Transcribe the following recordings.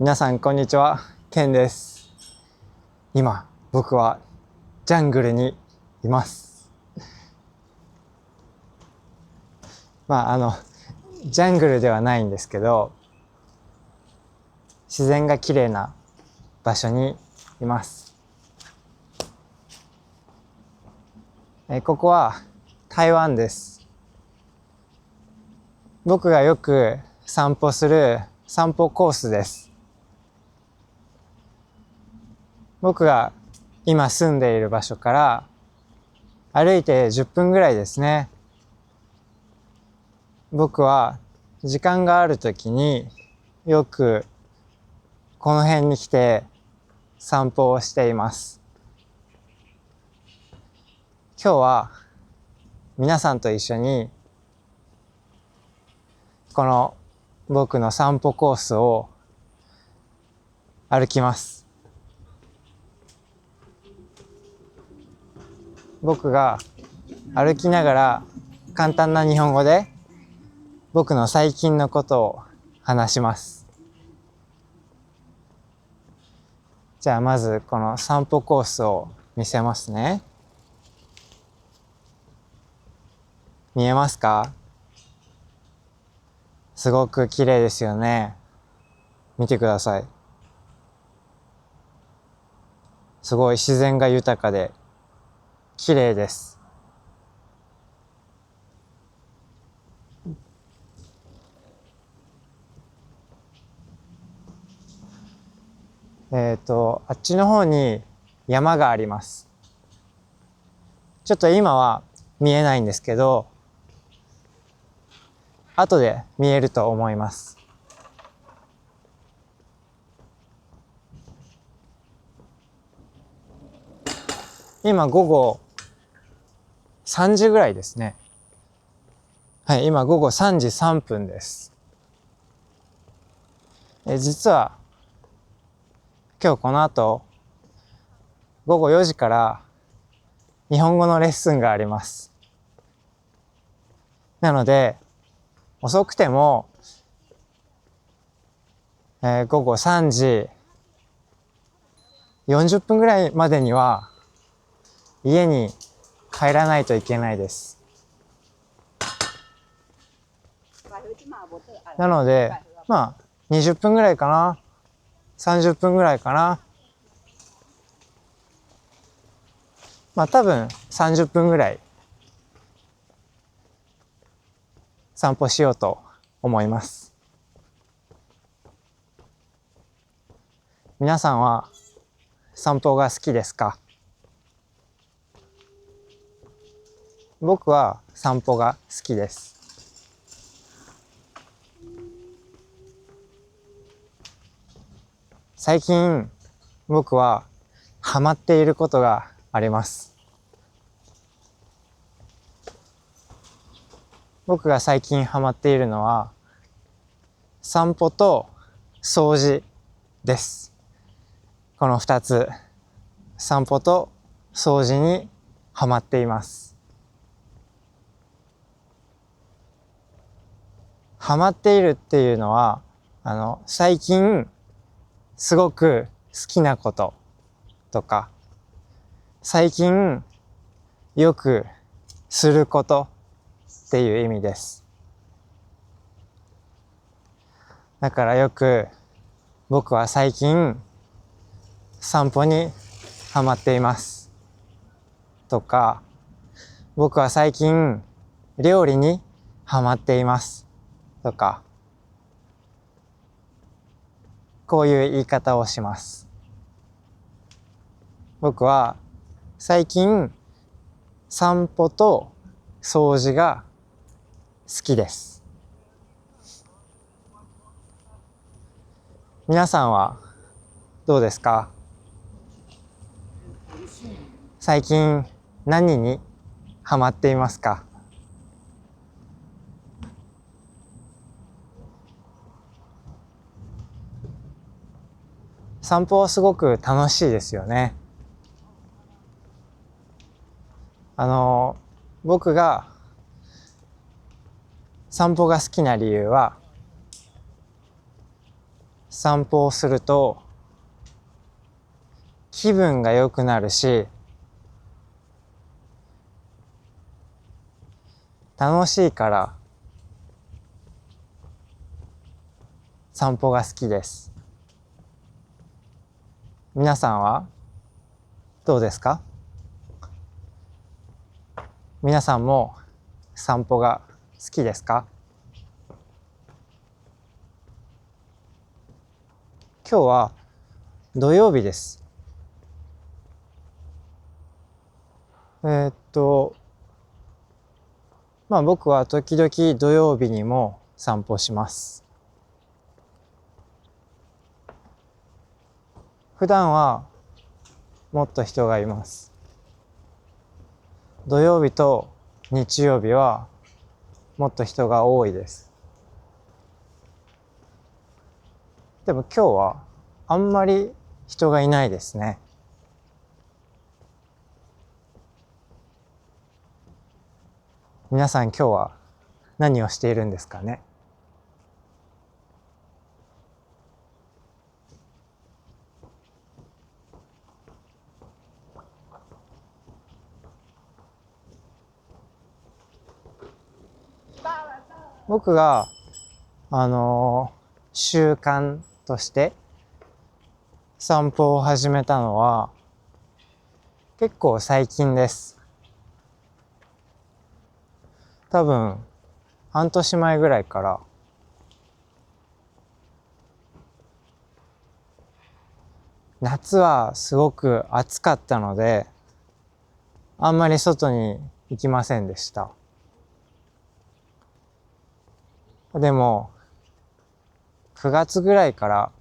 皆さんこんにちは、ケンです。今僕はジャングルにいます。ジャングルではないんですけど、自然が綺麗な場所にいます。ここは台湾です。僕がよく散歩する散歩コースです。僕が今住んでいる場所から歩いて10分ぐらいですね。僕は時間があるときによくこの辺に来て散歩をしています。今日は皆さんと一緒にこの僕の散歩コースを歩きます。僕が歩きながら簡単な日本語で僕の最近のことを話します。じゃあまずこの散歩コースを見せますね。見えますか？すごく綺麗ですよね。見てください。すごい自然が豊かで綺麗です。あっちの方に山があります。ちょっと今は見えないんですけど、後で見えると思います。今午後3時ぐらいですね。はい、今午後3時3分です。実は今日この後午後4時から日本語のレッスンがあります。なので遅くても、午後3時40分ぐらいまでには家に帰らないといけないです。なので20分ぐらいかな、30分ぐらいかな、多分30分ぐらい散歩しようと思います。皆さんは散歩が好きですか？僕は散歩が好きです。最近僕はハマっていることがあります。僕が最近ハマっているのは散歩と掃除です。この2つ、散歩と掃除にハマっています。ハマっているっていうのは最近すごく好きなこととか、最近よくすることっていう意味です。だからよく僕は最近散歩にハマっていますとか、僕は最近料理にハマっていますとか、こういう言い方をします。僕は最近散歩と掃除が好きです。皆さんはどうですか？最近何にハマっていますか？散歩はすごく楽しいですよね。僕が散歩が好きな理由は、散歩をすると気分が良くなるし、楽しいから散歩が好きです。皆さんはどうですか？皆さんも散歩が好きですか？今日は土曜日です。僕は時々土曜日にも散歩します。普段はもっと人がいます。土曜日と日曜日はもっと人が多いです。でも今日はあんまり人がいないですね。皆さん今日は何をしているんですかね。僕が習慣として散歩を始めたのは結構最近です。多分半年前ぐらいから。夏はすごく暑かったのであんまり外に行きませんでした。でも9月ぐらいから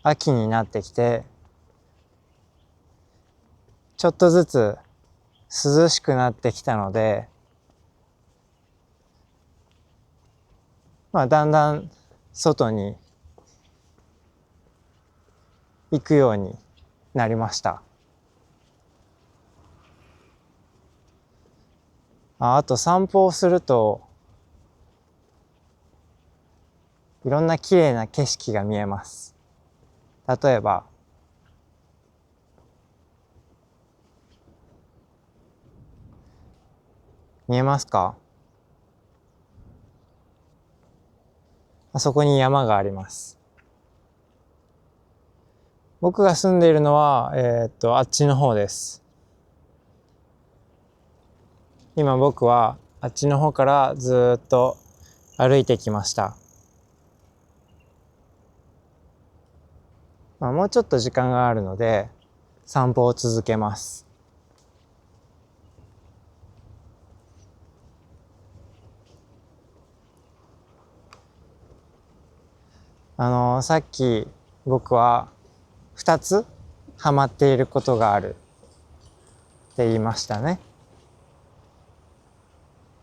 秋になってきてちょっとずつ涼しくなってきたので、だんだん外に行くようになりました。あと散歩をするといろんな綺麗な景色が見えます。例えば見えますか？あそこに山があります。僕が住んでいるのはあっちの方です。今僕はあっちの方からずっと歩いてきました。もうちょっと時間があるので散歩を続けます。さっき僕は2つハマっていることがあるって言いましたね。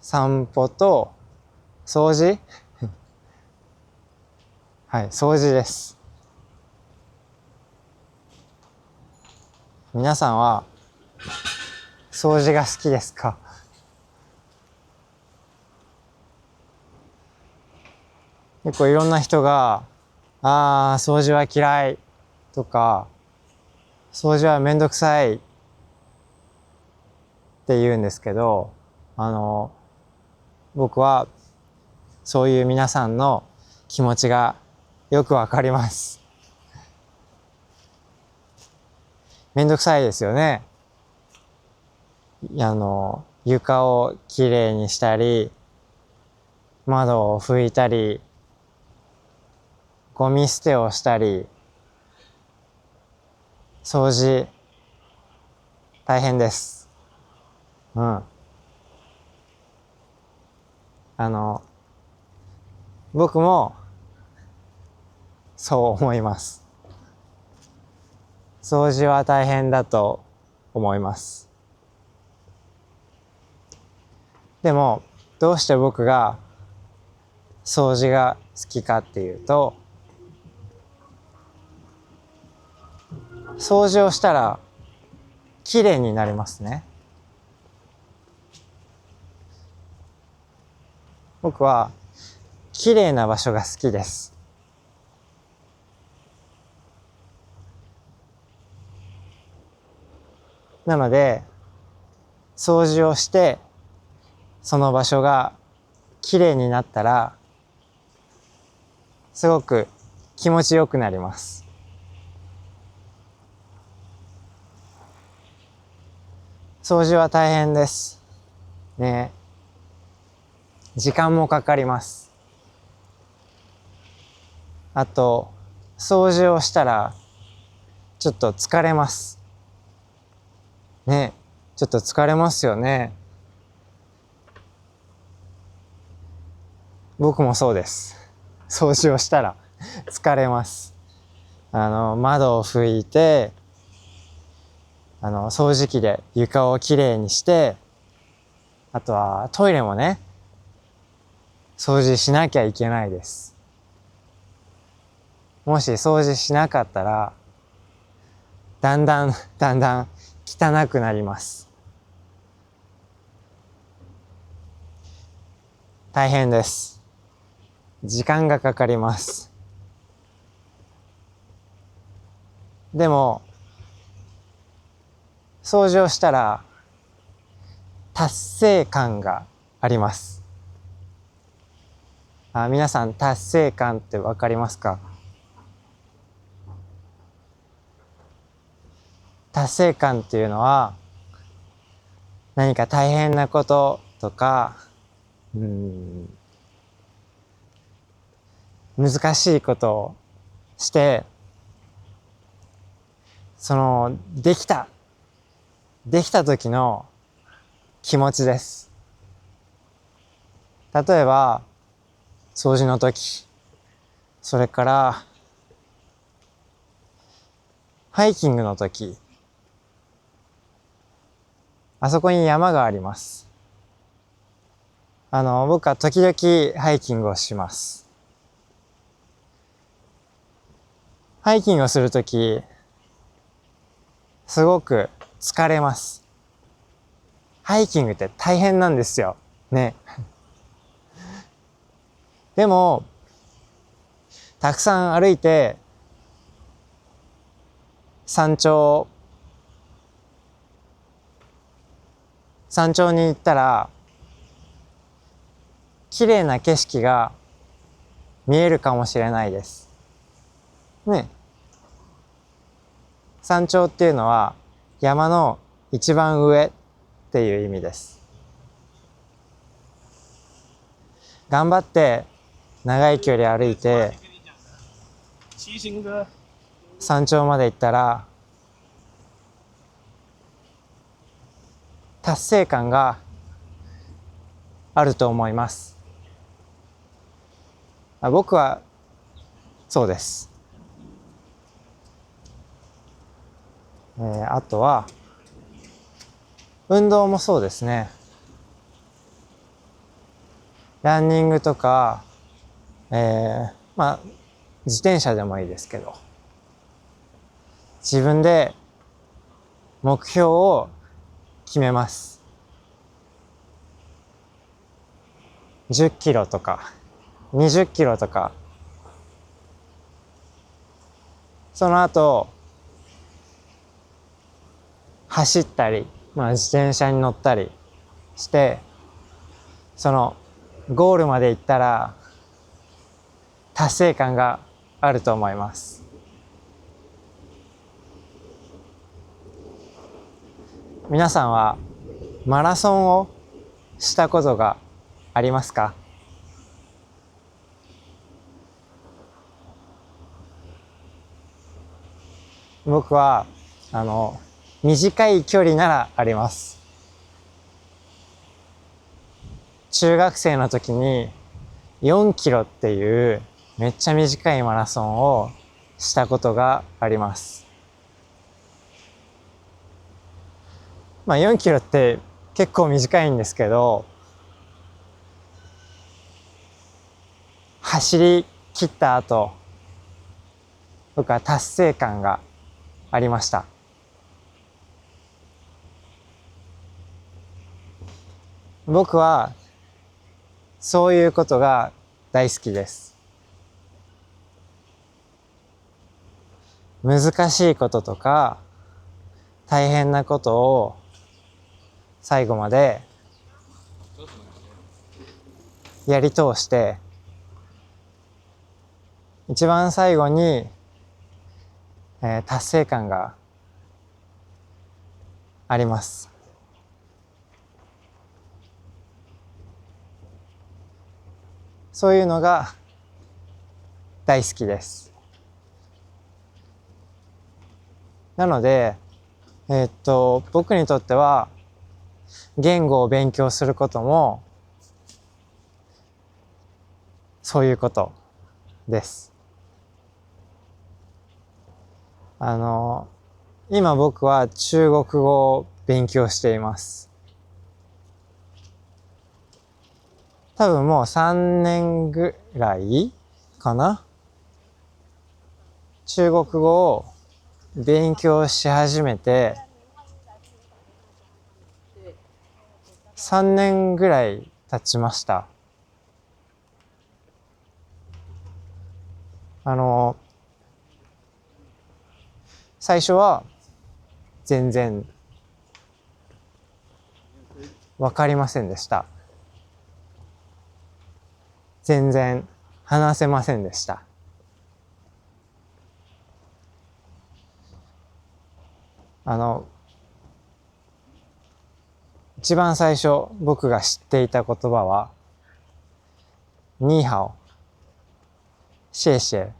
散歩と掃除はい、掃除です。皆さんは掃除が好きですか？結構いろんな人が掃除は嫌いとか掃除はめんどくさいって言うんですけど、僕はそういう皆さんの気持ちがよくわかります。めんどくさいですよね。床をきれいにしたり、窓を拭いたり、ゴミ捨てをしたり、掃除大変です。うん。僕もそう思います。掃除は大変だと思います。でもどうして僕が掃除が好きかっていうと、掃除をしたらきれいになりますね。僕はきれいな場所が好きです。なので掃除をしてその場所がきれいになったらすごく気持ちよくなります。掃除は大変ですね。時間もかかります。あと掃除をしたらちょっと疲れますね。ちょっと疲れますよね。僕もそうです。掃除をしたら疲れます。窓を拭いて掃除機で床をきれいにして、あとはトイレもね掃除しなきゃいけないです。もし掃除しなかったらだんだん汚くなります。大変です。時間がかかります。でも掃除をしたら達成感があります。皆さん達成感ってわかりますか？達成感っていうのは何か大変なこととか難しいことをしてできた時の気持ちです。例えば掃除の時、それからハイキングの時、あそこに山があります。僕は時々ハイキングをします。ハイキングをするときすごく疲れます。ハイキングって大変なんですよね。でもたくさん歩いて山頂に行ったら綺麗な景色が見えるかもしれないですね。山頂っていうのは山の一番上っていう意味です。頑張って長い距離歩いて山頂まで行ったら達成感があると思います。僕はそうです。あとは運動もそうですね。ランニングとか、自転車でもいいですけど、自分で目標を決めます。10キロとか20キロとか、その後走ったり、自転車に乗ったりしてそのゴールまで行ったら達成感があると思います。皆さんはマラソンをしたことがありますか？僕は短い距離ならあります。中学生の時に4キロっていうめっちゃ短いマラソンをしたことがあります。4キロって結構短いんですけど、走り切った後、僕は達成感がありました。僕はそういうことが大好きです。難しいこととか大変なことを最後までやり通して一番最後に、達成感があります。そういうのが大好きです。なので、僕にとっては言語を勉強することもそういうことです。今僕は中国語を勉強しています。多分もう3年ぐらいかな。中国語を勉強し始めて3年ぐらい経ちました。最初は全然わかりませんでした。全然話せませんでした。一番最初僕が知っていた言葉はニーハオ、シェイシェイ、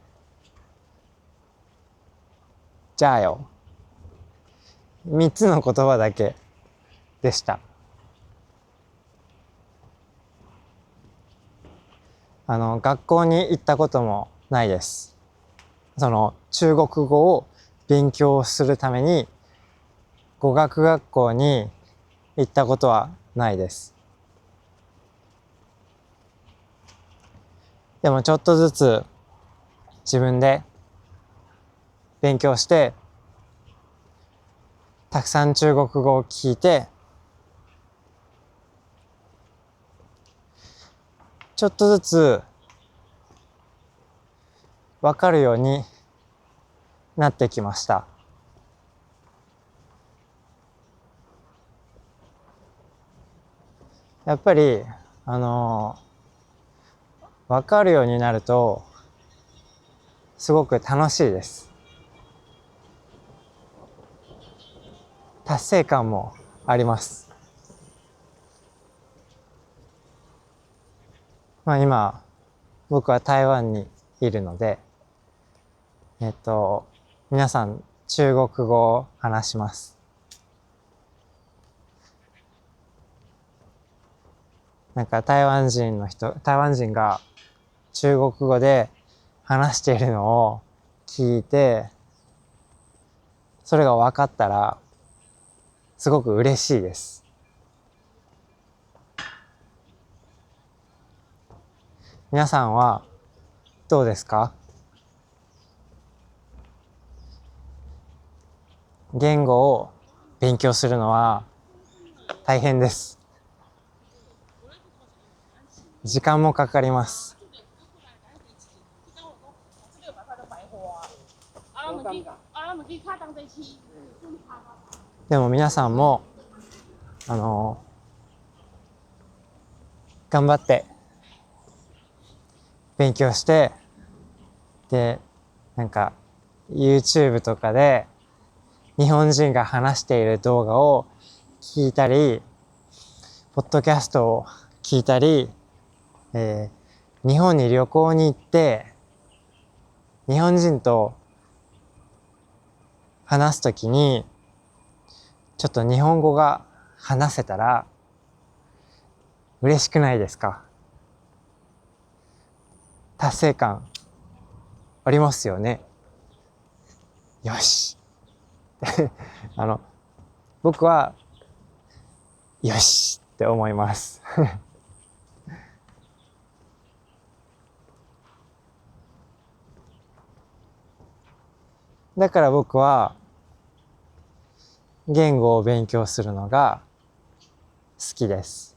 ジャーヨ、3つの言葉だけでした。学校に行ったこともないです。その中国語を勉強するために語学学校に行ったことはないです。でもちょっとずつ自分で勉強してたくさん中国語を聞いてちょっとずつ分かるようになってきました。やっぱり分かるようになるとすごく楽しいです。達成感もあります。今僕は台湾にいるので皆さん中国語を話します。なんか台湾人が中国語で話しているのを聞いてそれが分かったらすごく嬉しいです。皆さんはどうですか？言語を勉強するのは大変です。時間もかかります。でも皆さんも頑張って勉強してでなんか YouTube とかで日本人が話している動画を聞いたりポッドキャストを聞いたり、日本に旅行に行って日本人と話すときにちょっと日本語が話せたら嬉しくないですか？達成感ありますよね。よし僕はよしって思いますだから僕は言語を勉強するのが好きです。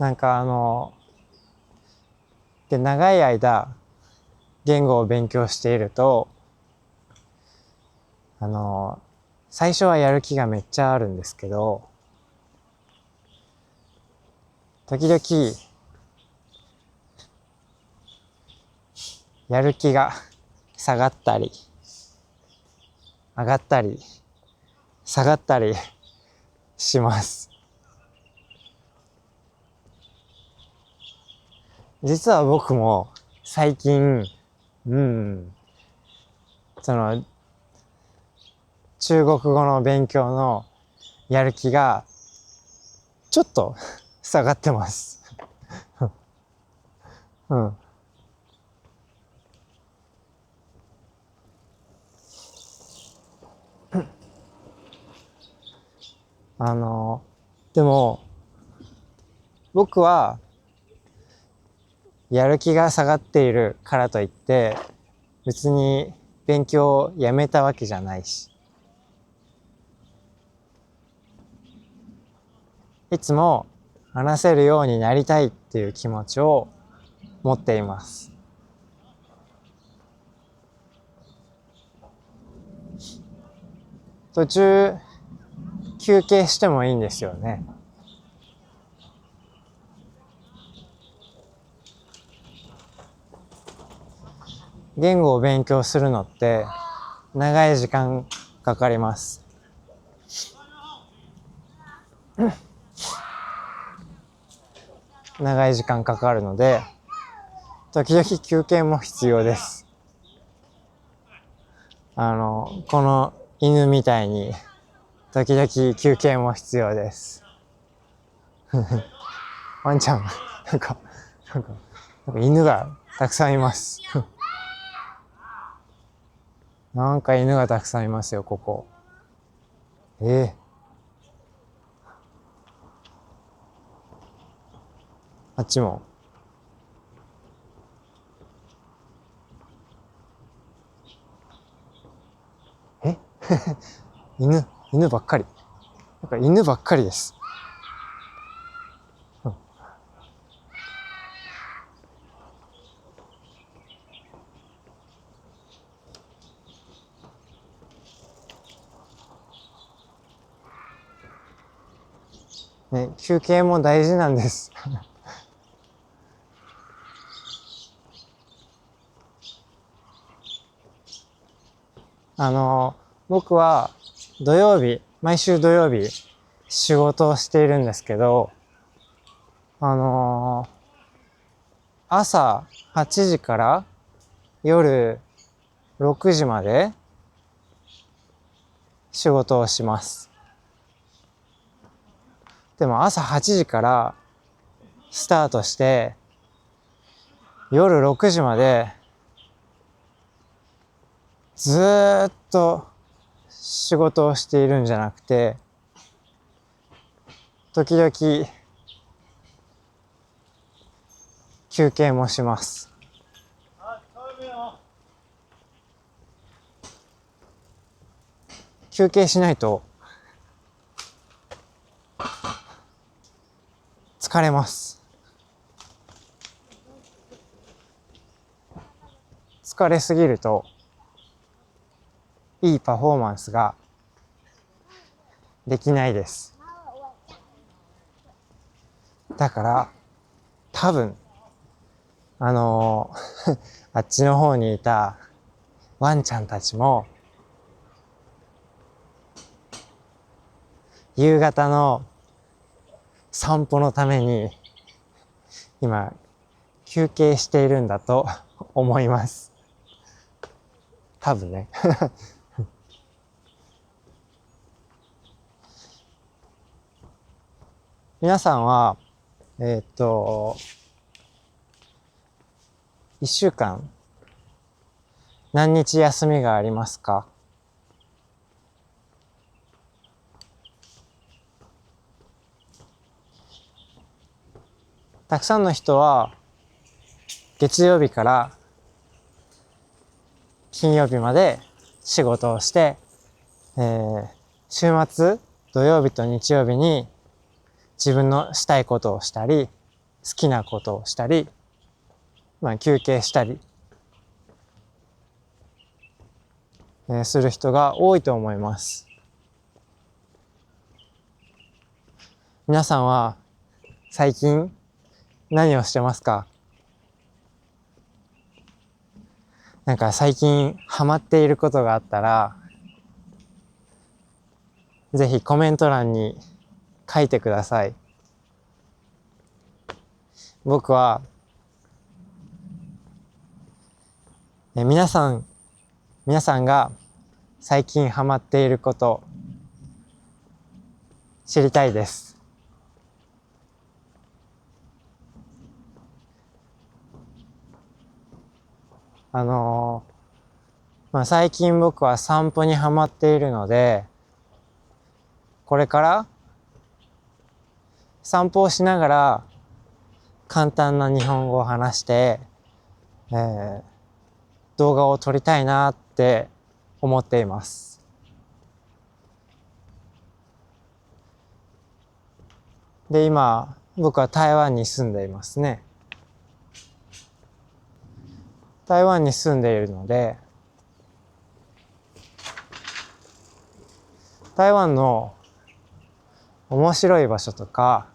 なんかで長い間言語を勉強していると最初はやる気がめっちゃあるんですけど、時々やる気が下がったり上がったり下がったりします。実は僕も最近その中国語の勉強のやる気がちょっと下がってますうん。でも僕はやる気が下がっているからといって別に勉強をやめたわけじゃないし、いつも話せるようになりたいっていう気持ちを持っています。途中休憩してもいいんですよね。言語を勉強するのって長い時間かかります。長い時間かかるので時々休憩も必要です。この犬みたいに時々休憩も必要ですワンちゃんなんか犬がたくさんいますなんか犬がたくさんいますよここ。あっちも。犬ばっかり。なんか犬ばっかりです。ね、休憩も大事なんです僕は毎週土曜日仕事をしているんですけど、朝8時から夜6時まで仕事をします。でも朝8時からスタートして夜6時までずーっと仕事をしているんじゃなくて、時々休憩もします。休憩しないと疲れます。疲れすぎるといいパフォーマンスができないです。だから多分あっちの方にいたワンちゃんたちも夕方の散歩のために今休憩しているんだと思います。多分ね皆さんは1週間何日休みがありますか？たくさんの人は月曜日から金曜日まで仕事をして、週末土曜日と日曜日に自分のしたいことをしたり好きなことをしたり、休憩したり、する人が多いと思います。皆さんは最近何をしてますか？なんか最近ハマっていることがあったら、ぜひコメント欄に書いてください。僕は、皆さんが最近ハマっていること知りたいです。最近僕は散歩にハマっているので、これから散歩をしながら簡単な日本語を話して、動画を撮りたいなって思っています。で、今僕は台湾に住んでいますね。台湾に住んでいるので、台湾の面白い場所とか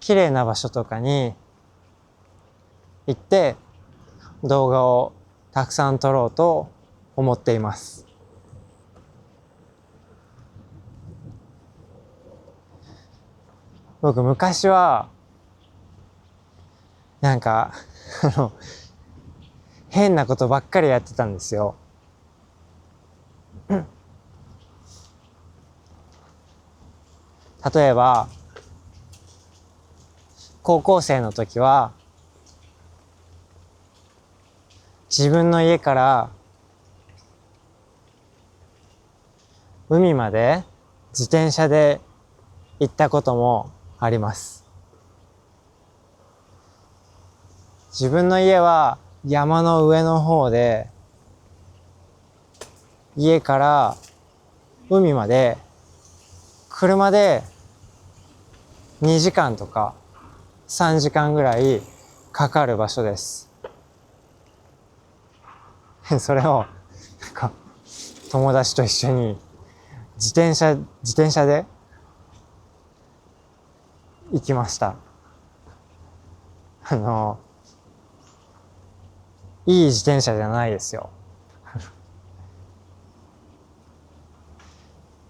綺麗な場所とかに行って動画をたくさん撮ろうと思っています。僕昔はなんか変なことばっかりやってたんですよ。例えば高校生の時は自分の家から海まで自転車で行ったこともあります。自分の家は山の上の方で、家から海まで車で2時間とか3時間ぐらいかかる場所です。それを友達と一緒に自転車で行きました。いい自転車じゃないですよ。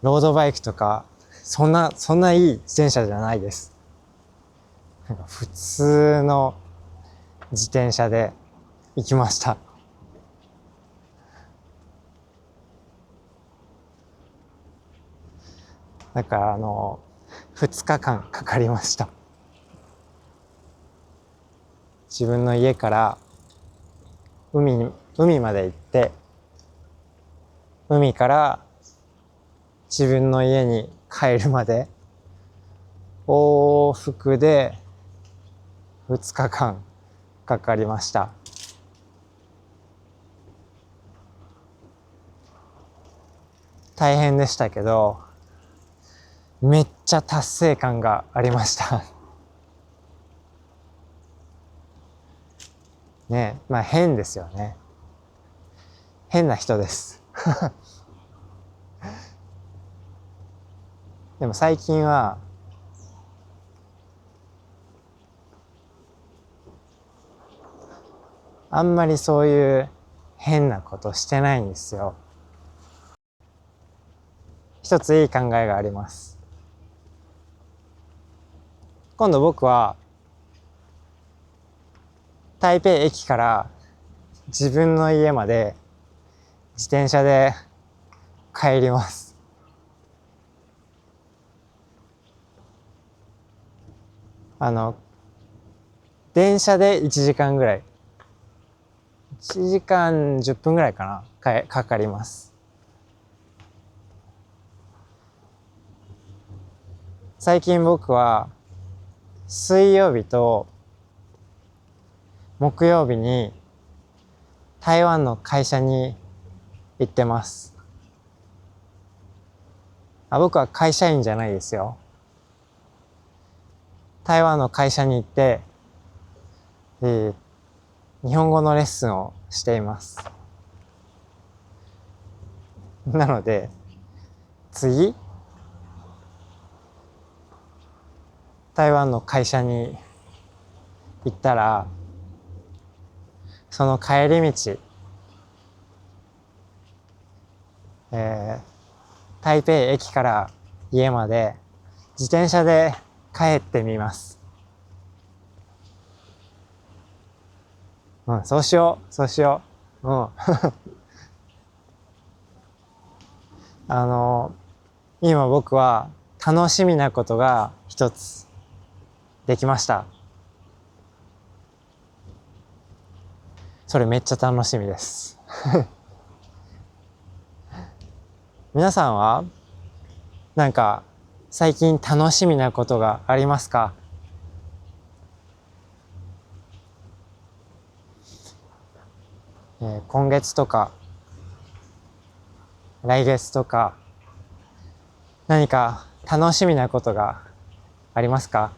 ロードバイクとかそんないい自転車じゃないです。普通の自転車で行きました。だから2日間かかりました。自分の家から海まで行って、海から自分の家に帰るまで往復で2日間かかりました。大変でしたけど、めっちゃ達成感がありましたね。変ですよね。変な人ですでも最近はあんまりそういう変なことしてないんですよ。一ついい考えがあります。今度僕は台北駅から自分の家まで自転車で帰ります。電車で1時間ぐらい、1時間10分ぐらいかな、かかります。最近僕は水曜日と木曜日に台湾の会社に行ってます。僕は会社員じゃないですよ。台湾の会社に行って、日本語のレッスンをしています。なので次台湾の会社に行ったら、その帰り道、台北駅から家まで自転車で帰ってみます。そうしよう。今僕は楽しみなことが一つできました。それめっちゃ楽しみです皆さんはなんか最近楽しみなことがありますか？今月とか来月とか何か楽しみなことがありますか？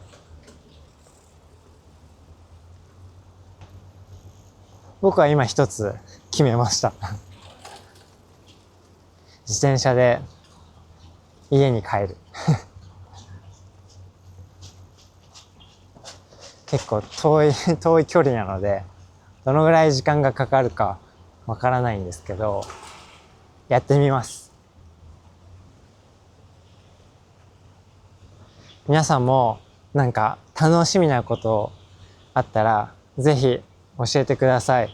僕は今一つ決めました自転車で家に帰る結構遠い距離なのでどのぐらい時間がかかるかわからないんですけど、やってみます。皆さんもなんか楽しみなことあったらぜひ教えてください。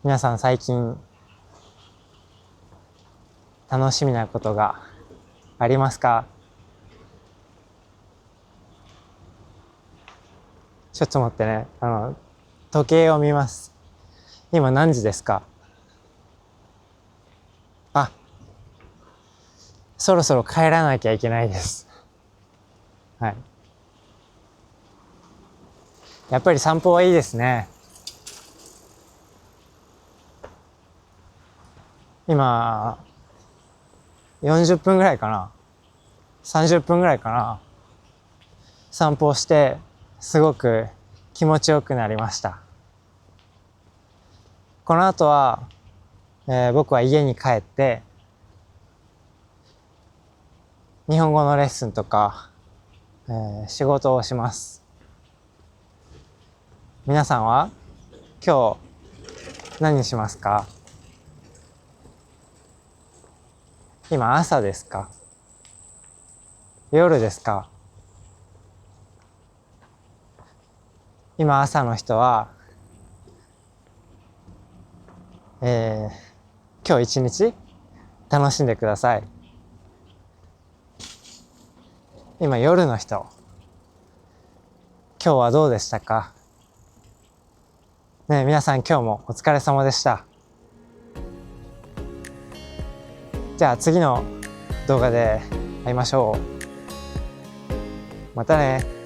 皆さん最近楽しみなことがありますか？ちょっと待ってね。時計を見ます。今何時ですか？あ、そろそろ帰らなきゃいけないです。はい。やっぱり散歩はいいですね。今、40分ぐらいかな。30分ぐらいかな。散歩をして、すごく気持ちよくなりました。この後は、僕は家に帰って、日本語のレッスンとか、仕事をします。皆さんは今日何しますか？今朝ですか？夜ですか？今朝の人は、今日一日楽しんでください。今夜の人、今日はどうでしたか？ね、皆さん今日もお疲れ様でした。じゃあ次の動画で会いましょう。またね。